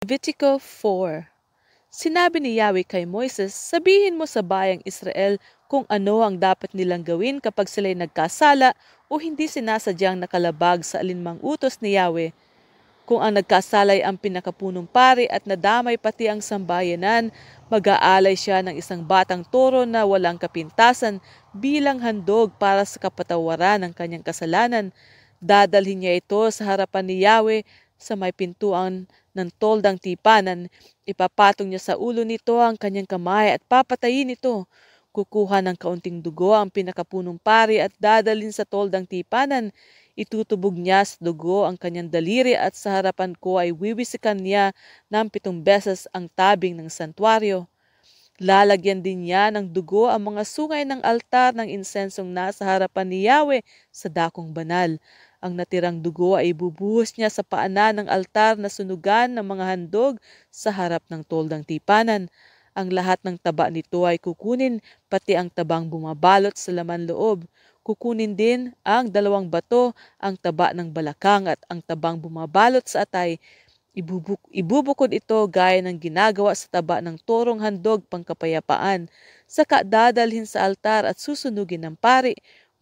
Levitico 4. Sinabi ni Yahweh kay Moises, sabihin mo sa bayang Israel kung ano ang dapat nilang gawin kapag sila'y nagkasala o hindi sinasadyang nakalabag sa alinmang utos ni Yahweh. Kung ang nagkasalay ang pinakapunong pari at nadamay pati ang sambayanan, mag-aalay siya ng isang batang toro na walang kapintasan bilang handog para sa kapatawaran ng kanyang kasalanan. Dadalhin niya ito sa harapan ni Yahweh sa may pintuan ng toldang tipanan. Ipapatong niya sa ulo nito ang kanyang kamay at papatayin ito. Kukuha ng kaunting dugo ang pinakapunong pari at dadalhin sa toldang tipanan. Itutubog niya sa dugo ang kanyang daliri at sa harapan ko ay wiwisikan niya ng 7 beses ang tabing ng santuario. Lalagyan din niya ng dugo ang mga sungay ng altar ng insensong nasa harapan ni Yahweh sa dakong banal. Ang natirang dugo ay ibubuhos niya sa paanan ng altar na sunugan ng mga handog sa harap ng toldang tipanan. Ang lahat ng taba nito ay kukunin, pati ang tabang bumabalot sa laman loob. Kukunin din ang 2 bato, ang taba ng balakang at ang tabang bumabalot sa atay. Ibubukod ito gaya ng ginagawa sa taba ng torong handog pangkapayapaan. Saka dadalhin sa altar at susunugin ng pari,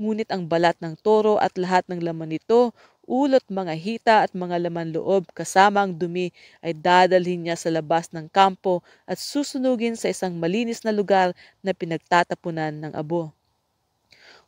ngunit ang balat ng toro at lahat ng laman nito, ulot, mga hita at mga laman loob kasama ang dumi ay dadalhin niya sa labas ng kampo at susunugin sa isang malinis na lugar na pinagtatapunan ng abo.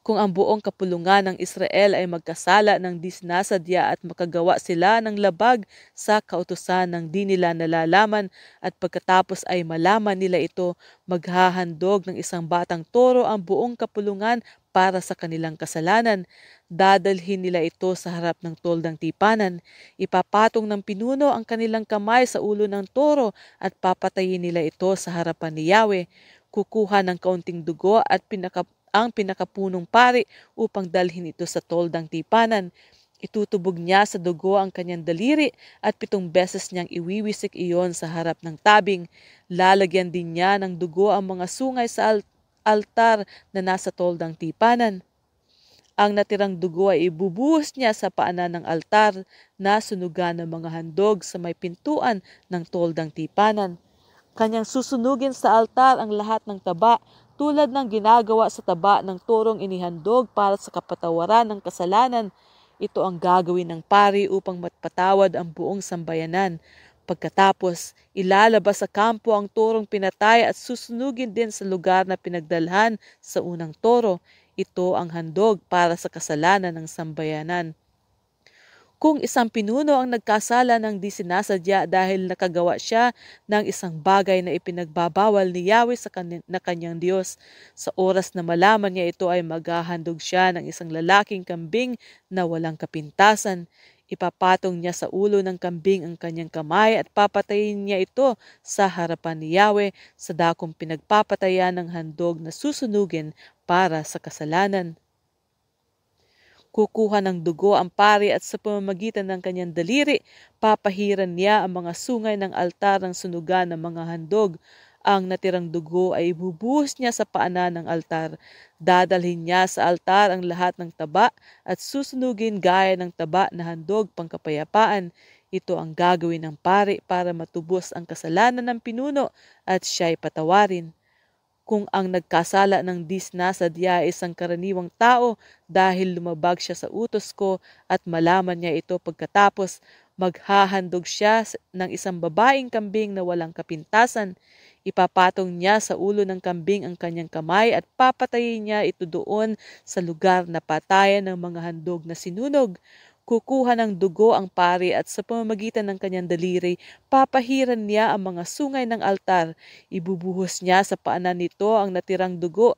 Kung ang buong kapulungan ng Israel ay magkasala ng disnasadya at makagawa sila ng labag sa kautusan ng di nila nalalaman at pagkatapos ay malaman nila ito, maghahandog ng isang batang toro ang buong kapulungan para sa kanilang kasalanan. Dadalhin nila ito sa harap ng toldang tipanan. Ipapatong ng pinuno ang kanilang kamay sa ulo ng toro at papatayin nila ito sa harapan ni Yahweh. Kukuha ng kaunting dugo at ang pinakapunong pari upang dalhin ito sa toldang tipanan. Itutubog niya sa dugo ang kanyang daliri at 7 beses niyang iwiwisik iyon sa harap ng tabing. Lalagyan din niya ng dugo ang mga sungay sa altar na nasa toldang tipanan. Ang natirang dugo ay ibubuhos niya sa paanan ng altar na sunugan ng mga handog sa may pintuan ng toldang tipanan. Kanyang susunugin sa altar ang lahat ng taba tulad ng ginagawa sa taba ng turong inihandog para sa kapatawaran ng kasalanan. Ito ang gagawin ng pari upang matpatawad ang buong sambayanan. Pagkatapos, ilalabas sa kampo ang turong pinatay at susunugin din sa lugar na pinagdalhan sa unang toro. Ito ang handog para sa kasalanan ng sambayanan. Kung isang pinuno ang nagkasala ng di sinasadya dahil nakagawa siya ng isang bagay na ipinagbabawal ni Yahweh na kanyang Diyos, sa oras na malaman niya ito ay maghahandog siya ng isang lalaking kambing na walang kapintasan. Ipapatong niya sa ulo ng kambing ang kanyang kamay at papatayin niya ito sa harapan ni Yahweh sa dakong pinagpapatayan ng handog na susunugin para sa kasalanan. Kukuha ng dugo ang pari at sa pamamagitan ng kanyang daliri, papahiran niya ang mga sungay ng altar ng sunugan ng mga handog. Ang natirang dugo ay ibubuhos niya sa paanan ng altar. Dadalhin niya sa altar ang lahat ng taba at susunugin gaya ng taba na handog pangkapayapaan. Ito ang gagawin ng pari para matubos ang kasalanan ng pinuno at siya'y patawarin. Kung ang nagkasala ng disnasadya ay isang karaniwang tao dahil lumabag siya sa utos ko at malaman niya ito pagkatapos, maghahandog siya ng isang babaeng kambing na walang kapintasan. Ipapatong niya sa ulo ng kambing ang kanyang kamay at papatayin niya ito doon sa lugar na patayan ng mga handog na sinunog. Kukuha ng dugo ang pari at sa pamamagitan ng kanyang daliri, papahiran niya ang mga sungay ng altar. Ibubuhos niya sa paanan nito ang natirang dugo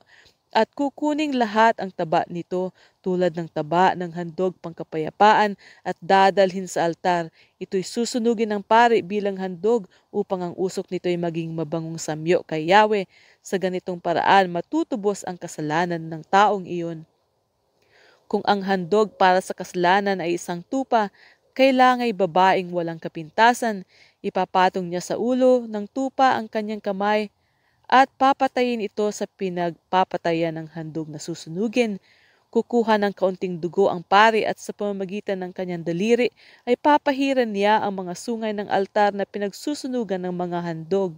at kukuning lahat ang taba nito tulad ng taba ng handog pangkapayapaan at dadalhin sa altar. Ito'y susunugin ng pari bilang handog upang ang usok nito'y maging mabangong samyo kay Yahweh. Sa ganitong paraan matutubos ang kasalanan ng taong iyon. Kung ang handog para sa kasalanan ay isang tupa, kailangan babaeng walang kapintasan. Ipapatong niya sa ulo ng tupa ang kanyang kamay at papatayin ito sa pinagpapatayan ng handog na susunugin. Kukuha ng kaunting dugo ang pari at sa pamamagitan ng kanyang daliri ay papahiran niya ang mga sungay ng altar na pinagsusunugan ng mga handog.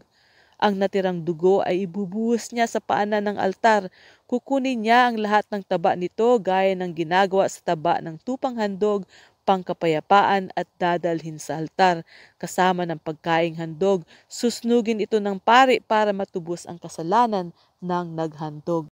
Ang natirang dugo ay ibubuhos niya sa paanan ng altar. Kukunin niya ang lahat ng taba nito gaya ng ginagawa sa taba ng tupang handog, pangkapayapaan at dadalhin sa altar. Kasama ng pagkaing handog, susnugin ito ng pari para matubos ang kasalanan ng naghandog.